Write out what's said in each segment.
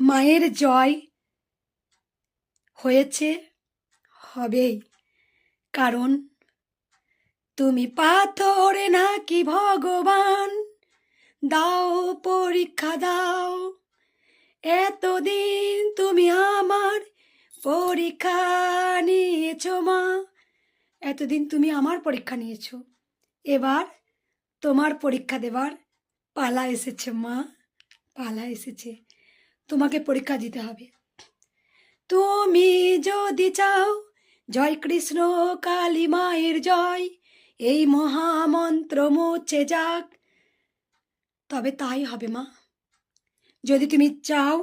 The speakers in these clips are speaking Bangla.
মায়ের জয় হয়েছে, হবেই। কারণ তুমি পাথরে নাকি ভগবান, দাও পরীক্ষা দাও। এতদিন তুমি আমার পরীক্ষা নিয়েছো মা, এতদিন তুমি আমার পরীক্ষা নিয়েছো, এবার তোমার পরীক্ষা দেবার পালা এসেছে মা, পালা এসেছে। তোমাকে পরীক্ষা দিতে হবে। তুমি যদি চাও জয় কৃষ্ণ কালী মায়ের জয়, এই মহামন্ত্র মুছে যাক, তবে তাই হবে মা। যদি তুমি চাও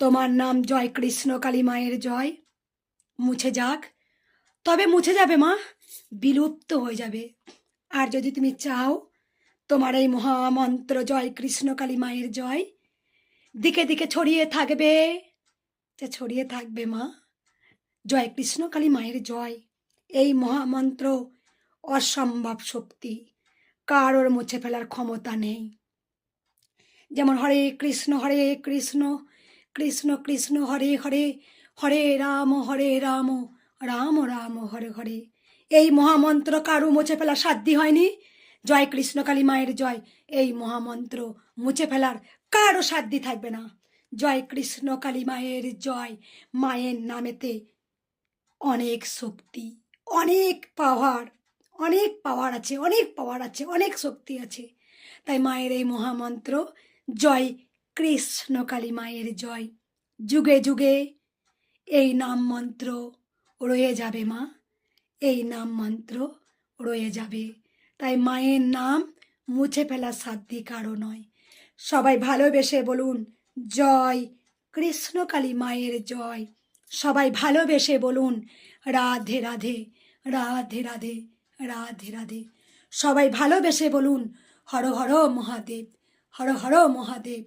তোমার নাম জয় কৃষ্ণ কালী মায়ের জয় মুছে যাক, তবে মুছে যাবে মা, বিলুপ্ত হয়ে যাবে। আর যদি তুমি চাও তোমার এই মহামন্ত্র জয় কৃষ্ণ কালী মায়ের জয় দিকে দিকে ছড়িয়ে থাকবে, ছড়িয়ে থাকবে মা। জয় কৃষ্ণ কালী মায়ের জয়, এই মহামন্ত্র অসম্ভব শক্তি, কারোর মুছে ফেলার ক্ষমতা নেই। যেমন হরে কৃষ্ণ কৃষ্ণ কৃষ্ণ হরে হরে, হরে রাম রাম রাম হরে হরে, এই মহামন্ত্র কারো মুছে ফেলার সাধ্য হয়নি। জয় কৃষ্ণ কালী মায়ের জয়, এই মহামন্ত্র মুছে ফেলার কারো সাধ্য থাকবে না। জয় কৃষ্ণ কালী মায়ের জয়, মায়ের নামেতে অনেক শক্তি, অনেক পাওয়ার, অনেক পাওয়ার আছে, অনেক পাওয়ার আছে, অনেক শক্তি আছে। তাই মায়ের এই মহামন্ত্র জয় কৃষ্ণ কালী মায়ের জয়, যুগে যুগে এই নাম মন্ত্র রয়ে যাবে মা, এই নাম মন্ত্র রয়ে যাবে। তাই মায়ের নাম মুছে ফেলার সাধ্য কারো নয়। সবাই ভালোবেসে বলুন জয় কৃষ্ণ কালী মায়ের জয়। সবাই ভালোবেসে বলুন রাধে রাধে রাধে রাধে রাধে রাধে। সবাই ভালোবেসে বলুন হর হর মহাদেব, হর হর মহাদেব,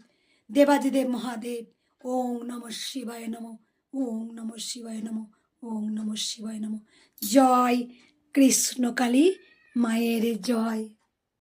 দেবাদিদেব মহাদেব। ওং নমঃ শিবায় নমঃ, ওং নমঃ শিবায় নমঃ, ওং নমঃ শিবায় নমঃ। জয় কৃষ্ণ কালী মায়ের জয়।